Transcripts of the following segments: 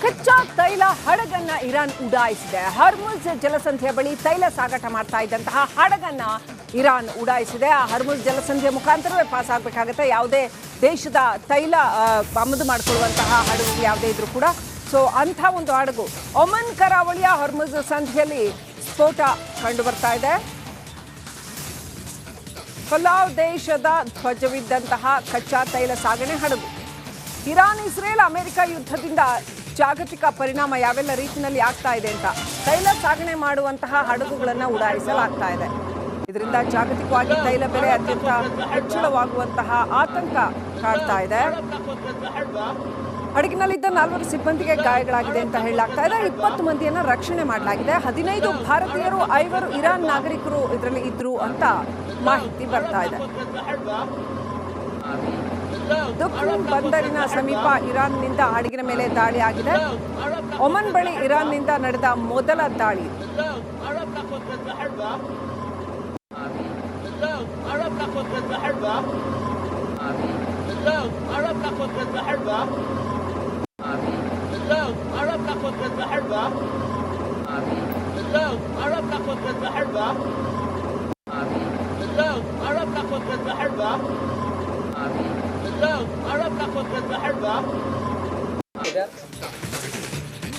ಕಚ್ಚಾ ತೈಲ ಹಡಗನ್ನ Iran ಉಡಾಯಿಸಿದೆ. Hormuz ಜಲಸಂಧಿಯ ಬಳಿ ತೈಲ ಸಾಗಾಟ ಮಾಡ್ತಾ ಇದ್ದಂತಹ ಹಡಗನ್ನ ಇರಾನ್ ಉಡಾಯಿಸಿದೆ. ಆ ಹರ್ಮುಜ್ ಜಲಸಂಧಿಯ ಮುಖಾಂತರವೇ ಪಾಸ್ ಆಗಬೇಕಾಗುತ್ತೆ. ಯಾವುದೇ ದೇಶದ ತೈಲ ಆಮದು ಮಾಡಿಕೊಳ್ಳುವಂತಹ ಹಡಗು ಯಾವುದೇ ಇದ್ರೂ ಕೂಡ. ಸೊ ಅಂಥ ಒಂದು ಹಡಗು ಒಮನ್ ಕರಾವಳಿಯ ಹರ್ಮುಜ್ ಸಂಧಿಯಲ್ಲಿ ಸ್ಫೋಟ ಕಂಡು ಬರ್ತಾ ಇದೆ. ಫಲಾವ್ ದೇಶದ ಧ್ವಜವಿದ್ದಂತಹ ಕಚ್ಚಾ ತೈಲ ಸಾಗಣೆ ಹಡಗು. ಇರಾನ್ ಇಸ್ರೇಲ್ ಅಮೆರಿಕ ಯುದ್ಧದಿಂದ ಜಾಗತಿಕ ಪರಿಣಾಮ ಯಾವೆಲ್ಲ ರೀತಿಯಲ್ಲಿ ಆಗ್ತಾ ಇದೆ ಅಂತ ತೈಲ ಸಾಗಣೆ ಮಾಡುವಂತಹ ಹಡಗುಗಳನ್ನು ಉಡಾಯಿಸಲಾಗ್ತಾ ಇದೆ. ಇದರಿಂದ ಜಾಗತಿಕವಾಗಿ ತೈಲ ಬೆಲೆ ಅತ್ಯಂತ ಹೆಚ್ಚಳವಾಗುವಂತಹ ಆತಂಕ ಕಾಡ್ತಾ ಇದೆ. ಹಡಗಿನಲ್ಲಿದ್ದ 4 ಸಿಬ್ಬಂದಿಗೆ ಗಾಯಗಳಾಗಿದೆ ಅಂತ ಹೇಳಲಾಗ್ತಾ ಇದೆ. 20 ಮಂದಿಯನ್ನ ರಕ್ಷಣೆ ಮಾಡಲಾಗಿದೆ. 15 ಭಾರತೀಯರು 5 ಇರಾನ್ ನಾಗರಿಕರು ಇದರಲ್ಲಿ ಇದ್ರು ಅಂತ ಮಾಹಿತಿ ಬರ್ತಾ ಇದೆ. ದುಖ್ಖನ್ ಬಂದರಿನ ಸಮೀಪ ಇರಾನ್ನಿಂದ ಹಡಗಿನ ಮೇಲೆ ದಾಳಿ ಆಗಿದೆ. ಒಮನ್ ಬಳಿ ಇರಾನ್ನಿಂದ ನಡೆದ ಮೊದಲ ದಾಳಿ.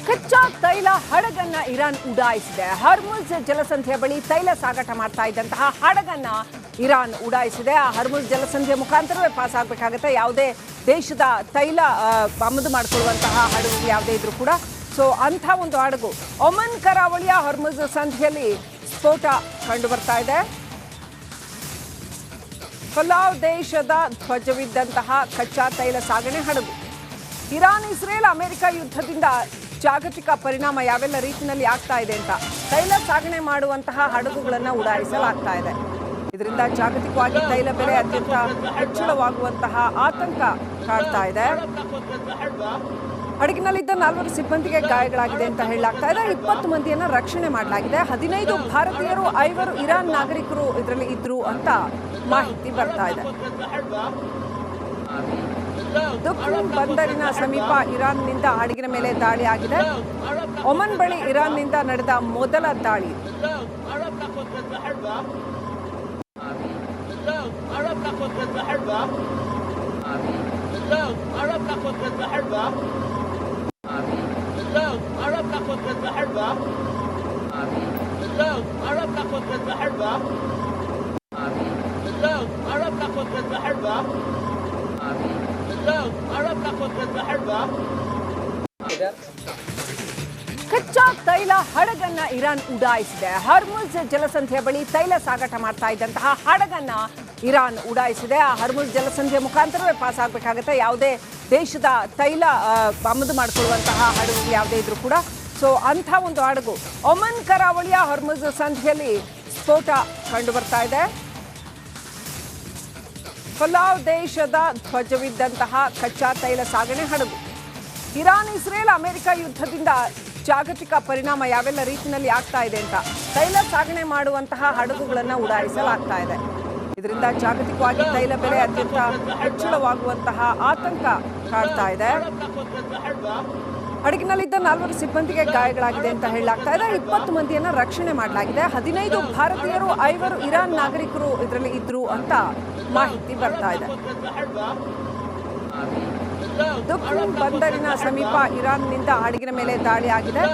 ಕಚ್ಚಾ ತೈಲ ಹಡಗನ್ನ ಇರಾನ್ ಉಡಾಯಿಸಿದೆ. ಹರ್ಮುಜ್ ಜಲಸಂಧಿಯ ಬಳಿ ತೈಲ ಸಾಗಾಟ ಮಾಡ್ತಾ ಇದ್ದಂತಹ ಹಡಗನ್ನ ಇರಾನ್ ಉಡಾಯಿಸಿದೆ. ಆ ಹರ್ಮುಜ್ ಜಲಸಂಧಿಯ ಮುಖಾಂತರವೇ ಪಾಸ್ ಆಗಬೇಕಾಗುತ್ತೆ. ಯಾವುದೇ ದೇಶದ ತೈಲ ಆಮದು ಮಾಡಿಕೊಳ್ಳುವಂತಹ ಹಡಗು ಯಾವುದೇ ಇದ್ರೂ ಕೂಡ. ಸೊ ಅಂಥ ಒಂದು ಹಡಗು ಒಮನ್ ಕರಾವಳಿಯ ಹರ್ಮುಜ್ ಸಂಧಿಯಲ್ಲಿ ಸ್ಫೋಟ ಕಂಡು ಬರ್ತಾ ಇದೆ. ಫಲಾವ್ ದೇಶದ ಧ್ವಜವಿದ್ದಂತಹ ಕಚ್ಚಾ ತೈಲ ಸಾಗಣೆ ಹಡಗು. ಇರಾನ್ ಇಸ್ರೇಲ್ ಅಮೆರಿಕ ಯುದ್ಧದಿಂದ ಜಾಗತಿಕ ಪರಿಣಾಮ ಯಾವೆಲ್ಲ ರೀತಿಯಲ್ಲಿ ಆಗ್ತಾ ಇದೆ ಅಂತ ತೈಲ ಸಾಗಣೆ ಮಾಡುವಂತಹ ಹಡಗುಗಳನ್ನು ಉಡಾಯಿಸಲಾಗ್ತಾ ಇದೆ. ಇದರಿಂದ ಜಾಗತಿಕವಾಗಿ ತೈಲ ಬೆಲೆ ಅತ್ಯಂತ ಹೆಚ್ಚಳವಾಗುವಂತಹ ಆತಂಕ ಕಾಡ್ತಾ ಇದೆ. ಹಡಗಿನಲ್ಲಿದ್ದ 4 ಸಿಬ್ಬಂದಿಗೆ ಗಾಯಗಳಾಗಿದೆ ಅಂತ ಹೇಳಲಾಗ್ತಾ ಇದೆ. 20 ಮಂದಿಯನ್ನ ರಕ್ಷಣೆ ಮಾಡಲಾಗಿದೆ. 15 ಭಾರತೀಯರು 5 ಇರಾನ್ ನಾಗರಿಕರು ಇದರಲ್ಲಿ ಇದ್ರು ಅಂತ ಮಾಹಿತಿ ಬರ್ತಾ ಇದೆ. ದುಖ್ಖನ್ ಬಂದರಿನ ಸಮೀಪ ಇರಾನ್ನಿಂದ ಹಡಗಿನ ಮೇಲೆ ದಾಳಿ ಆಗಿದೆ. ಒಮನ್ ಬಳಿ ಇರಾನ್ನಿಂದ ನಡೆದ ಮೊದಲ ದಾಳಿ. ಕಚ್ಚಾ ತೈಲ ಹಡಗನ್ನ ಇರಾನ್ ಉಡಾಯಿಸಿದೆ. ಹರ್ಮುಜ್ ಜಲಸಂಧಿಯ ಬಳಿ ತೈಲ ಸಾಗಾಟ ಮಾಡ್ತಾ ಇದ್ದಂತಹ ಹಡಗನ್ನ ಇರಾನ್ ಉಡಾಯಿಸಿದೆ. ಆ ಹರ್ಮುಜ್ ಜಲಸಂಧಿಯ ಮುಖಾಂತರವೇ ಪಾಸ್ ಆಗಬೇಕಾಗುತ್ತೆ. ಯಾವುದೇ ದೇಶದ ತೈಲ ಆಮದು ಮಾಡಿಕೊಳ್ಳುವಂತಹ ಹಡಗು ಯಾವುದೇ ಇದ್ರೂ ಕೂಡ. ಸೊ ಅಂಥ ಒಂದು ಹಡಗು ಒಮನ್ ಕರಾವಳಿಯ ಹರ್ಮುಜ್ ಸಂಧಿಯಲ್ಲಿ ಸ್ಫೋಟ ಕಂಡು ಬರ್ತಾ ಇದೆ. ಫಲಾವ್ ದೇಶದ ಧ್ವಜವಿದ್ದಂತಹ ಕಚ್ಚಾ ತೈಲ ಸಾಗಣೆ ಹಡಗು. ಇರಾನ್ ಇಸ್ರೇಲ್ ಅಮೆರಿಕ ಯುದ್ಧದಿಂದ ಜಾಗತಿಕ ಪರಿಣಾಮ ಯಾವೆಲ್ಲ ರೀತಿಯಲ್ಲಿ ಆಗ್ತಾ ಇದೆ ಅಂತ ತೈಲ ಸಾಗಣೆ ಮಾಡುವಂತಹ ಹಡಗುಗಳನ್ನು ಉಡಾಯಿಸಲಾಗ್ತಾ ಇದೆ. ಇದರಿಂದ ಜಾಗತಿಕವಾಗಿ ತೈಲ ಬೆಲೆ ಅತ್ಯಂತ ಹೆಚ್ಚಳವಾಗುವಂತಹ ಆತಂಕ ಕಾಡ್ತಾ ಇದೆ. ಹಡಗಿನಲ್ಲಿದ್ದ 4 ಸಿಬ್ಬಂದಿಗೆ ಗಾಯಗಳಾಗಿದೆ ಅಂತ ಹೇಳಲಾಗ್ತಾ ಇದೆ. 20 ಮಂದಿಯನ್ನ ರಕ್ಷಣೆ ಮಾಡಲಾಗಿದೆ. 15 ಭಾರತೀಯರು 5 ಇರಾನ್ ನಾಗರಿಕರು ಇದರಲ್ಲಿ ಇದ್ರು ಅಂತ ಮಾಹಿತಿ ಬರ್ತಾ ಇದೆ. ದುಖ್ಖನ್ ಬಂದರಿನ ಸಮೀಪ ಇರಾನ್ನಿಂದ ಹಡಗಿನ ಮೇಲೆ ದಾಳಿ ಆಗಿದೆ.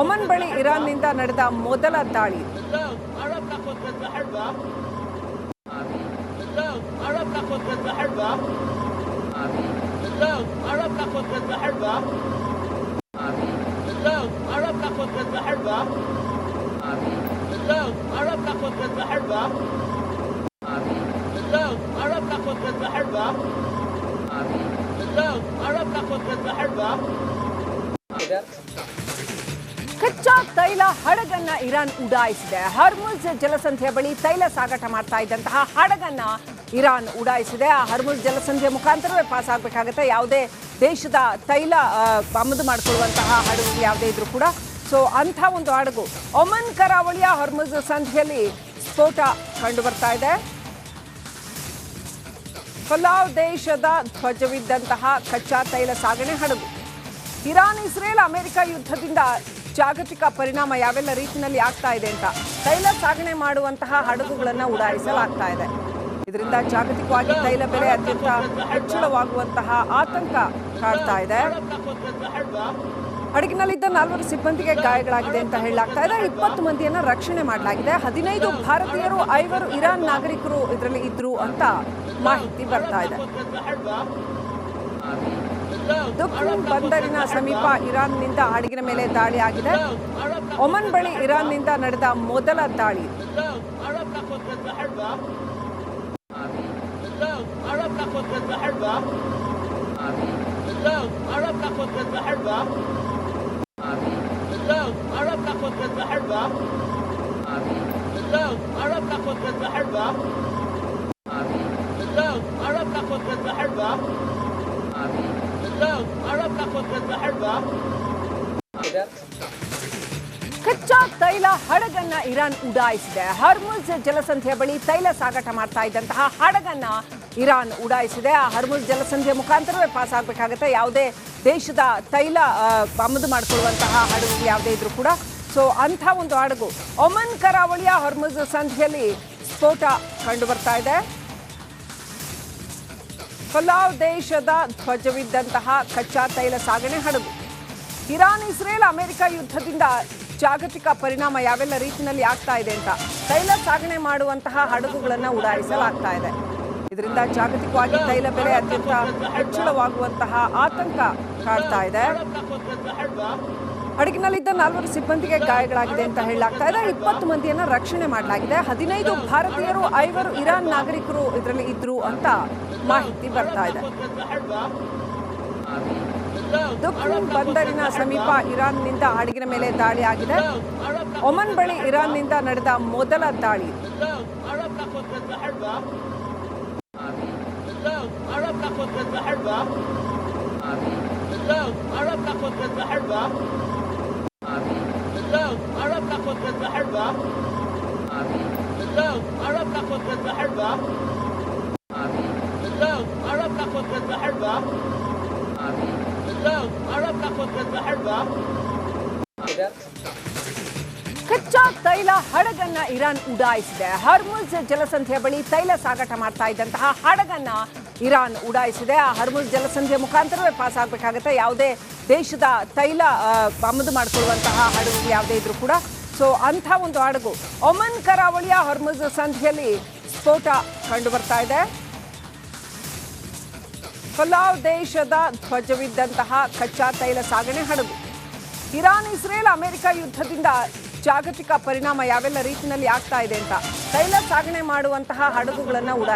ಒಮನ್ ಬಳಿ ಇರಾನ್ನಿಂದ ನಡೆದ ಮೊದಲ ದಾಳಿ. ಕಚ್ಚಾ ತೈಲ ಹಡಗನ್ನ ಇರಾನ್ ಉಡಾಯಿಸಿದೆ. ಹರ್ಮುಜ್ ಜಲಸಂಧಿಯ ಬಳಿ ತೈಲ ಸಾಗಾಟ ಮಾಡ್ತಾ ಇದ್ದಂತಹ ಹಡಗನ್ನ ಇರಾನ್ ಉಡಾಯಿಸಿದೆ. ಆ ಹರ್ಮುಜ್ ಜಲಸಂಧಿಯ ಮುಖಾಂತರವೇ ಪಾಸ್ ಆಗಬೇಕಾಗುತ್ತೆ. ಯಾವುದೇ ದೇಶದ ತೈಲ ಆಮದು ಮಾಡಿಕೊಳ್ಳುವಂತಹ ಹಡಗು ಯಾವುದೇ ಇದ್ರೂ ಕೂಡ. ಸೊ ಅಂಥ ಒಂದು ಹಡಗು ಒಮನ್ ಕರಾವಳಿಯ ಹರ್ಮುಜ್ ಸಂಧಿಯಲ್ಲಿ ಸ್ಫೋಟ ಕಂಡು ಬರ್ತಾ ಇದೆ. ಫಲಾವ್ ದೇಶದ ಧ್ವಜವಿದ್ದಂತಹ ಕಚ್ಚಾ ತೈಲ ಸಾಗಣೆ ಹಡಗು. ಇರಾನ್, ಇಸ್ರೇಲ್, ಅಮೆರಿಕ ಯುದ್ಧದಿಂದ ಜಾಗತಿಕ ಪರಿಣಾಮ ಯಾವೆಲ್ಲ ರೀತಿಯಲ್ಲಿ ಆಗ್ತಾ ಇದೆ ಅಂತ ತೈಲ ಸಾಗಣೆ ಮಾಡುವಂತಹ ಹಡಗುಗಳನ್ನು ಉಡಾಯಿಸಲಾಗ್ತಾ ಇದೆ. ಇದರಿಂದ ಜಾಗತಿಕವಾಗಿ ತೈಲ ಬೆಲೆ ಅತ್ಯಂತ ಹೆಚ್ಚಳವಾಗುವಂತಹ ಆತಂಕ ಕಾಡ್ತಾ ಇದೆ. ಹಡಗಿನಲ್ಲಿದ್ದ 4 ಸಿಬ್ಬಂದಿಗೆ ಗಾಯಗಳಾಗಿದೆ ಅಂತ ಹೇಳಲಾಗ್ತಾ ಇದೆ. 20 ಮಂದಿಯನ್ನ ರಕ್ಷಣೆ ಮಾಡಲಾಗಿದೆ. 15 ಭಾರತೀಯರು, 5 ಇರಾನ್ ನಾಗರಿಕರು ಇದರಲ್ಲಿ ಇದ್ರು ಅಂತ ಮಾಹಿತಿ ಬರ್ತಾ ಇದೆ. ದುಖ್ಖನ್ ಬಂದರಿನ ಸಮೀಪ ಇರಾನ್ನಿಂದ ಹಡಗಿನ ಮೇಲೆ ದಾಳಿ ಆಗಿದೆ. ಒಮನ್ ಬಳಿ ಇರಾನ್ನಿಂದ ನಡೆದ ಮೊದಲ ದಾಳಿ. ಕಚ್ಚಾ ತೈಲ ಹಡಗನ್ನ ಇರಾನ್ ಉಡಾಯಿಸಿದೆ. ಹರ್ಮುಜ್ ಜಲಸಂಧಿಯ ಬಳಿ ತೈಲ ಸಾಗಾಟ ಮಾಡ್ತಾ ಇದ್ದಂತಹ ಹಡಗನ್ನ ಇರಾನ್ ಉಡಾಯಿಸಿದೆ. ಆ ಹರ್ಮುಜ್ ಜಲಸಂಧಿಯ ಮುಖಾಂತರವೇ ಪಾಸ್ ಆಗಬೇಕಾಗುತ್ತೆ. ಯಾವುದೇ ದೇಶದ ತೈಲ ಆಮದು ಮಾಡಿಕೊಳ್ಳುವಂತಹ ಹಡಗು ಯಾವುದೇ ಇದ್ರೂ ಕೂಡ. ಸೊ ಅಂಥ ಒಂದು ಹಡಗು ಒಮನ್ ಕರಾವಳಿಯ ಹರ್ಮುಜ್ ಸಂಧಿಯಲ್ಲಿ ಸ್ಫೋಟ ಕಂಡು ಬರ್ತಾ ಇದೆ. ಫಲಾವ್ ದೇಶದ ಧ್ವಜವಿದ್ದಂತಹ ಕಚ್ಚಾ ತೈಲ ಸಾಗಣೆ ಹಡಗು. ಇರಾನ್, ಇಸ್ರೇಲ್, ಅಮೆರಿಕ ಯುದ್ಧದಿಂದ ಜಾಗತಿಕ ಪರಿಣಾಮ ಯಾವೆಲ್ಲ ರೀತಿಯಲ್ಲಿ ಆಗ್ತಾ ಇದೆ ಅಂತ ತೈಲ ಸಾಗಣೆ ಮಾಡುವಂತಹ ಹಡಗುಗಳನ್ನು ಉಡಾಯಿಸಲಾಗ್ತಾ ಇದೆ. ಇದರಿಂದ ಜಾಗತಿಕವಾಗಿ ತೈಲ ಬೆಲೆ ಅತ್ಯಂತ ಹೆಚ್ಚಳವಾಗುವಂತಹ ಆತಂಕ ಕಾಡ್ತಾ ಇದೆ. ಹಡಗಿನಲ್ಲಿದ್ದ 4 ಸಿಬ್ಬಂದಿಗೆ ಗಾಯಗಳಾಗಿದೆ ಅಂತ ಹೇಳಲಾಗ್ತಾ ಇದೆ. 20 ಮಂದಿಯನ್ನ ರಕ್ಷಣೆ ಮಾಡಲಾಗಿದೆ. 15 ಭಾರತೀಯರು, 5 ಇರಾನ್ ನಾಗರಿಕರು ಇದರಲ್ಲಿ ಇದ್ರು ಅಂತ ಮಾಹಿತಿ ಬರ್ತಾ ಇದೆ. ದುಖ್ಖನ್ ಬಂದರಿನ ಸಮೀಪ ಇರಾನ್ನಿಂದ ಹಡಗಿನ ಮೇಲೆ ದಾಳಿ ಆಗಿದೆ. ಒಮನ್ ಬಳಿ ಇರಾನ್ನಿಂದ ನಡೆದ ಮೊದಲ ದಾಳಿ. ಕಚ್ಚಾ ತೈಲ ಹಡಗನ್ನ ಇರಾನ್ ಉಡಾಯಿಸಿದೆ. ಹರ್ಮುಜ್ ಜಲಸಂಧಿಯ ಬಳಿ ತೈಲ ಸಾಗಾಟ ಮಾಡ್ತಾ ಇದ್ದಂತಹ ಹಡಗನ್ನ ಇರಾನ್ ಉಡಾಯಿಸಿದೆ. ಆ ಹರ್ಮುಜ್ ಜಲಸಂಧಿಯ ಮುಖಾಂತರವೇ ಪಾಸ್ ಆಗಬೇಕಾಗುತ್ತೆ. ಯಾವುದೇ ದೇಶದ ತೈಲ ಆಮದು ಮಾಡಿಕೊಳ್ಳುವಂತಹ ಹಡಗು ಯಾವುದೇ ಇದ್ರೂ ಕೂಡ. ಸೊ ಅಂಥ ಒಂದು ಹಡಗು ಒಮನ್ ಕರಾವಳಿಯ ಹರ್ಮುಜ್ ಸಂಧಿಯಲ್ಲಿ ಸ್ಫೋಟ ಕಂಡು ಬರ್ತಾ ಇದೆ. ಫಲಾವ್ ದೇಶದ ಧ್ವಜವಿದ್ದಂತಹ ಕಚ್ಚಾ ತೈಲ ಸಾಗಣೆ ಹಡಗು. ಇರಾನ್, ಇಸ್ರೇಲ್, ಅಮೆರಿಕ ಯುದ್ಧದಿಂದ ಜಾಗತಿಕ ಪರಿಣಾಮ ಯಾವೆಲ್ಲ ರೀತಿಯಲ್ಲಿ ಆಗ್ತಾ ಇದೆ ಅಂತ ತೈಲ ಸಾಗಣೆ ಮಾಡುವಂತಹ ಹಡಗುಗಳನ್ನು ಉಡಾಯಿಸಿದೆ.